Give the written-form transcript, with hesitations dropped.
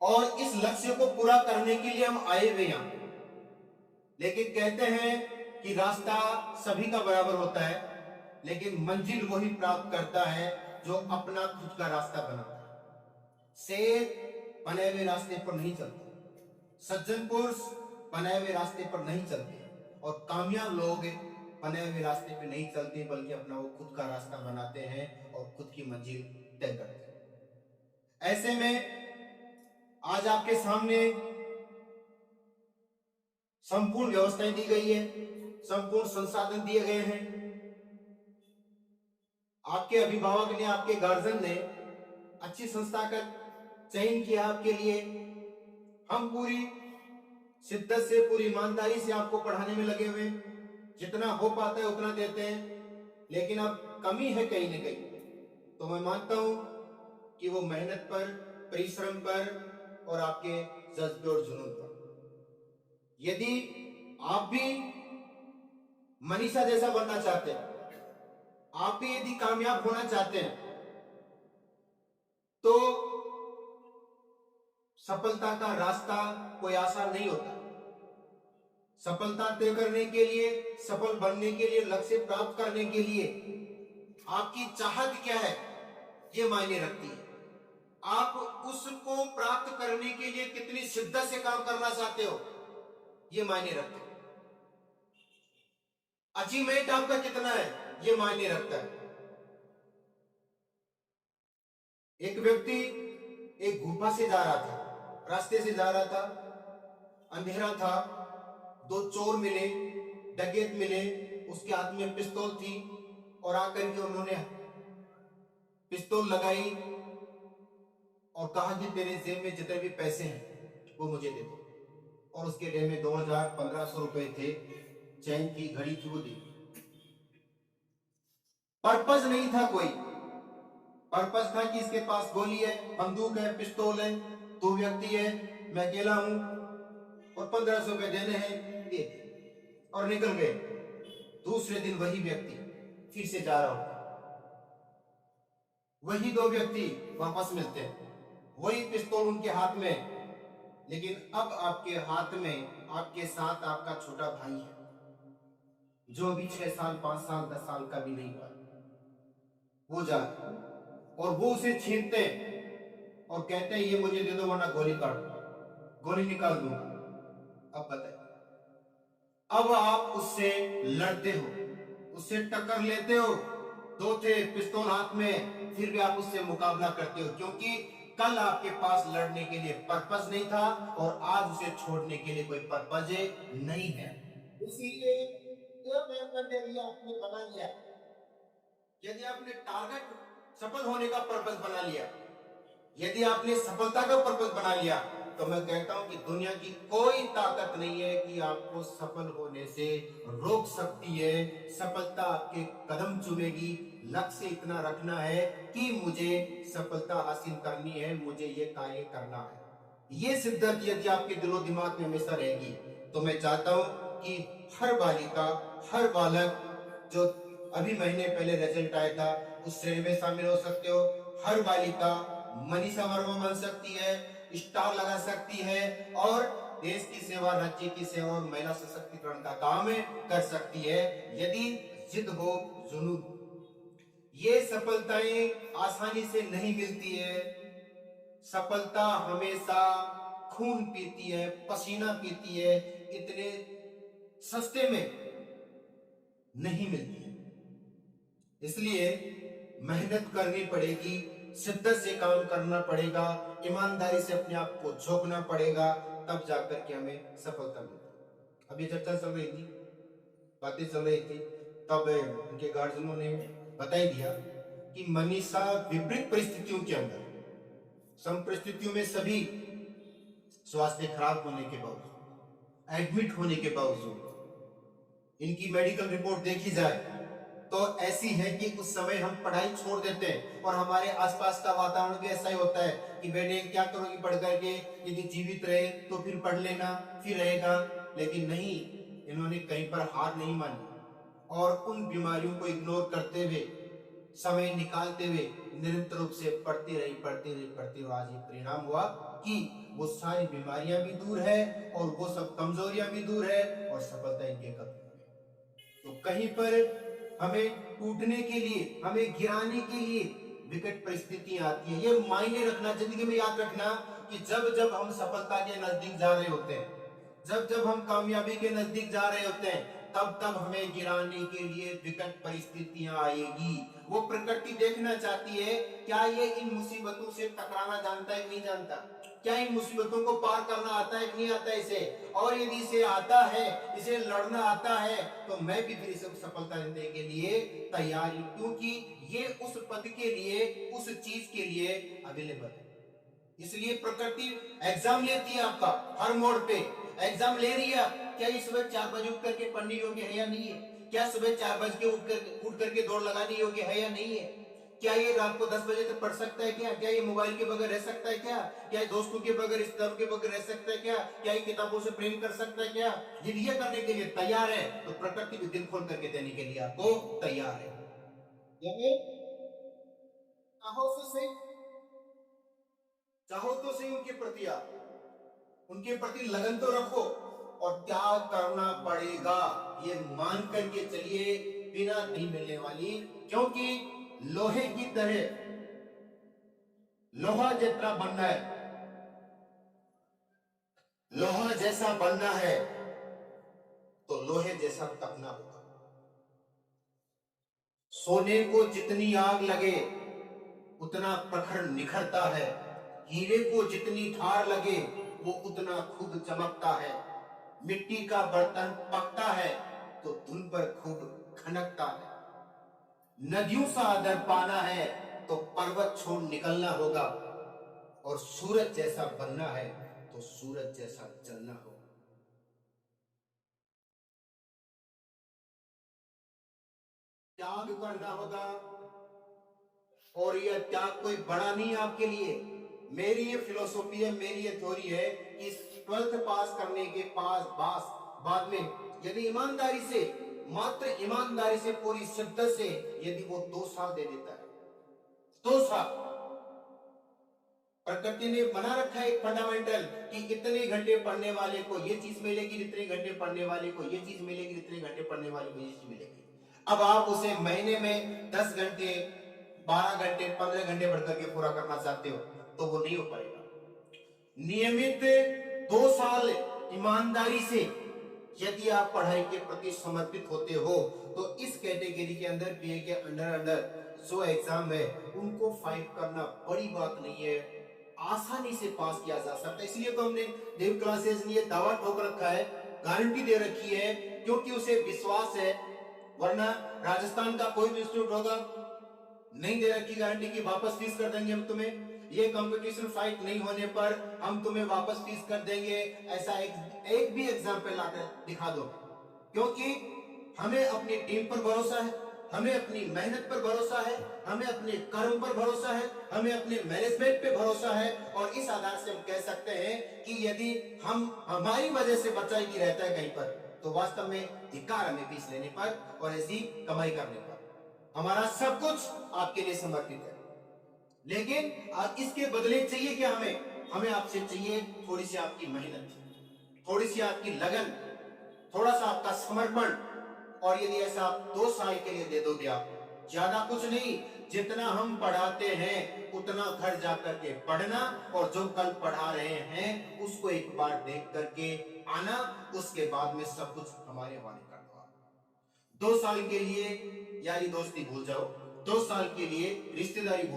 और इस लक्ष्य को पूरा करने के लिए हम आए हुए यहाँ। लेकिन कहते हैं कि रास्ता सभी का बराबर होता है, लेकिन मंजिल वही प्राप्त करता है जो अपना खुद का रास्ता बनाता है। शेर बने हुए रास्ते पर नहीं चलते, सज्जन पुरुष बने हुए रास्ते पर नहीं चलते, और कामयाब लोग बने हुए रास्ते पे नहीं चलते, बल्कि अपना वो खुद का रास्ता बनाते हैं और खुद की मंजिल तय करते हैं। ऐसे में आज आपके सामने संपूर्ण व्यवस्थाएं दी गई है, संपूर्ण संसाधन दिए गए हैं। आपके अभिभावक ने, आपके गार्जियन ने अच्छी संस्था का चयन किया आपके लिए। हम पूरी शिद्दत से, पूरी ईमानदारी से आपको पढ़ाने में लगे हुए, जितना हो पाता है उतना देते हैं। लेकिन अब कमी है कहीं ना कहीं, तो मैं मानता हूं कि वो मेहनत पर, परिश्रम पर और आपके जज्बे और जुनून पर। यदि आप भी मनीषा जैसा बनना चाहते हैं, आप भी यदि कामयाब होना चाहते हैं, तो सफलता का रास्ता कोई आसान नहीं होता। सफलता तय करने के लिए, सफल बनने के लिए, लक्ष्य प्राप्त करने के लिए आपकी चाहत क्या है, ये मायने रखती है। आप उसको प्राप्त करने के लिए कितनी शिद्दत से काम करना चाहते हो, ये मायने रखते हैं। अचीवमेंट आपका कितना है, ये मायने रखता है। एक व्यक्ति एक गुफा से जा रहा था, रास्ते से जा रहा था, अंधेरा था, दो चोर मिले, डकैत मिले, उसके हाथ में पिस्तौल थी, और आकर के उन्होंने पिस्तौल लगाई और कहा कि तेरे जेब में जितने भी पैसे हैं वो मुझे दे दो। और उसके जेब में 2000-1500 रुपए थे, चैन की घड़ी थी, वो दी। पर्पस नहीं था कोई, पर्पस था कि इसके पास गोली है, बंदूक है, पिस्तौल है, दो व्यक्ति है, मैं अकेला हूं और 1500 रुपए देने हैं, ये, और निकल गए। दूसरे दिन वही व्यक्ति फिर से जा रहा होता, वही दो व्यक्ति वापस मिलते हैं, वही पिस्तौल उनके हाथ में। लेकिन अब आपके हाथ में, आपके साथ आपका छोटा भाई है, जो अभी 6 साल, 5 साल, 10 साल का भी नहीं हुआ। वो जाते और वो उसे छीनते और कहते हैं ये मुझे दे दो वरना गोली काट दो, गोली निकाल दूंगा। अब बताइए, अब आप उससे लड़ते हो, उससे टक्कर लेते हो, दो थे पिस्तौल हाथ में, फिर भी आप उससे मुकाबला करते हो, क्योंकि कल आपके पास लड़ने के लिए पर्पस नहीं था और आज उसे छोड़ने के लिए कोई पर्पस नहीं है। इसीलिए यदि आपने बना लिया, यदि आपने टारगेट सफल होने का पर्पस बना लिया, यदि आपने सफलता का पर्पस बना लिया, तो मैं कहता हूं कि दुनिया की कोई ताकत नहीं है कि आपको सफल होने से रोक सकती है। सफलता आपके कदम चूमेगी। लक्ष्य इतना रखना है कि मुझे सफलता हासिल करनी है, मुझे ये कार्य करना है। ये शिद्दत यदि आपके दिलो दिमाग में हमेशा रहेगी, तो मैं चाहता हूं कि हर बालिका, हर बालक जो अभी महीने पहले रिजल्ट आया था, उस श्रेणी में शामिल हो सकते हो। हर बालिका मनीषा वर्मा बन सकती है, स्टार लगा सकती है और देश की सेवा, राज्य की सेवा और महिला सशक्तिकरण का काम कर सकती है, यदि जिद हो, जुनून। ये सफलताएं आसानी से नहीं मिलती है। सफलता हमेशा खून पीती है, पसीना पीती है, इतने सस्ते में नहीं मिलती है। इसलिए मेहनत करनी पड़ेगी, शिद्दत से काम करना पड़ेगा, ईमानदारी से अपने आप को झोंकना पड़ेगा, तब जाकर के हमें सफलता मिलती है। अभी चर्चा चल रही थी, बातें चल रही थी, तब उनके गार्जियनों ने बता ही दिया कि मनीषा विपरीत परिस्थितियों के अंदर, सम परिस्थितियों में सभी स्वास्थ्य खराब होने के बावजूद, एडमिट होने के बावजूद, इनकी मेडिकल रिपोर्ट देखी जाए तो ऐसी है कि उस समय हम पढ़ाई छोड़ देते हैं, और हमारे आसपास का वातावरण भी ऐसा ही होता है कि बेटे क्या करोगी पढ़ करके, यदि जीवित रहे तो फिर पढ़ लेना, फिर रहेगा। लेकिन नहीं, इन्होंने कहीं पर हार नहीं मानी और उन बीमारियों को इग्नोर करते हुए समय निकालते हुए निरंतर रूप से पढ़ती रही और आज ये परिणाम हुआ कि वो सारी बीमारियां भी दूर है और वो सब कमजोरियां भी दूर है और सफलता इनके कदमों में। तो कहीं पर हमें टूटने के लिए, हमें गिराने के लिए विकट परिस्थितियां आती है। ये मायने रखना, जिंदगी में याद रखना कि जब जब हम सफलता के नजदीक जा रहे होते हैं, जब जब हम कामयाबी के नजदीक जा रहे होते हैं, तब तब हमें गिराने के लिए विकट परिस्थितियां आएगी। वो प्रकृति देखना चाहती है क्या ये इन मुसीबतों से टकराना जानता है कि नहीं जानता, क्या इन मुसीबतों को पार करना आता है कि नहीं आता इसे, और यदि इसे आता है, इसे लड़ना आता है, तो मैं भी फिर इसे सफलता देने के लिए तैयार हूं, क्योंकि ये उस पद के लिए, उस चीज के लिए अवेलेबल है। इसलिए प्रकृति एग्जाम लेती है आपका, हर मोड़ पे एग्जाम ले रही है। क्या ये सुबह 4 बजे उठ करके पढ़ने योग्य है या नहीं है? क्या सुबह 4 बज के उठ करके दौड़ लगाने योग्य है या नहीं है? क्या ये रात को 10 बजे तक पढ़ सकता है क्या? क्या ये मोबाइल के बगैर रह सकता है क्या? क्या ये दोस्तों के बगैर, रिश्तेदारों के बगैर रह सकता है क्या? क्या ये किताबों से प्रेम कर सकता है क्या? यदि ये करने के लिए तैयार है तो प्रकृति भी दिल खोल करके देने के लिए आपको तैयार है। चाहो तो सही, चाहो तो सही उनके प्रति आप, उनके प्रति लगन तो रखो और त्याग करना पड़ेगा, ये मान करके चलिए, बिना नहीं मिलने वाली। क्योंकि लोहे की तरह लोहा जितना बनना है, लोहा जैसा बनना है तो लोहे जैसा तपना होगा। सोने को जितनी आग लगे उतना प्रखर निखरता है, हीरे को जितनी धार लगे वो उतना खुद चमकता है। मिट्टी का बर्तन पकता है तो धुन पर खूब खनकता है। नदियों सा अगर पाना है तो पर्वत छोड़ निकलना होगा, और सूरज जैसा बनना है तो सूरज जैसा जलना होगा। त्याग करना होगा, और यह त्याग कोई बड़ा नहीं है आपके लिए। मेरी ये फिलोसॉफी है, मेरी ये थ्योरी है कि 12th पास करने के पास बाद में यदि ईमानदारी से, मात्र ईमानदारी से, पूरी शिद्दत से यदि वो 2 साल दे देता है, 2 साल, प्रकृति ने बना रखा है एक फंडामेंटल कि इतने घंटे पढ़ने वाले को ये चीज मिलेगी, इतने घंटे पढ़ने वाले को ये चीज मिलेगी, इतने घंटे पढ़ने वाले को ये चीज मिलेगी। अब आप उसे महीने में 10 घंटे, 12 घंटे, 15 घंटे पढ़ करके पूरा करना चाहते हो तो वो नहीं हो पाएगा। नियमित 2 साल ईमानदारी से यदि आप पढ़ाई के प्रति समर्पित होते हो तो इस कैटेगरी के अंदर, बीए के अंडर अंडर जो एग्जाम है उनको फाइट करना बड़ी बात नहीं है, आसानी से पास किया जा सकता है। इसलिए तो हमने देव क्लासेस लिए दावा ठोक रखा है, गारंटी दे रखी है, क्योंकि उसे विश्वास है। वरना राजस्थान का कोई भी इंस्टीट्यूट होगा, नहीं दे रखी गारंटी की वापस फीस कर देंगे हम तुम्हें, ये कंपटीशन फाइट नहीं होने पर हम तुम्हें वापस फीस कर देंगे, ऐसा एक भी एग्जाम्पल लाकर दिखा दो। क्योंकि हमें अपनी टीम पर भरोसा है, हमें अपनी मेहनत पर भरोसा है, हमें अपने कर्म पर भरोसा है, हमें अपने मैनेजमेंट पे भरोसा है, और इस आधार से हम कह सकते हैं कि यदि हम, हमारी वजह से बच्चा यदि रहता है कहीं पर, तो वास्तव में धिक्कार हमें फीस लेने पर और ऐसी कमाई करने पर। हमारा सब कुछ आपके लिए समर्पित है, लेकिन आप इसके बदले चाहिए क्या हमें? हमें आपसे चाहिए थोड़ी सी आपकी मेहनत, थोड़ी सी आपकी लगन, थोड़ा सा आपका समर्पण। और यदि ऐसा आप 2 साल के लिए दे दोगे, आप ज्यादा कुछ नहीं, जितना हम पढ़ाते हैं उतना घर जाकर के पढ़ना, और जो कल पढ़ा रहे हैं उसको एक बार देख करके आना, उसके बाद में सब कुछ हमारे हवाले कर दो। 2 साल के लिए यारी दोस्ती भूल जाओ, 2 साल के लिए रिश्तेदारी भूल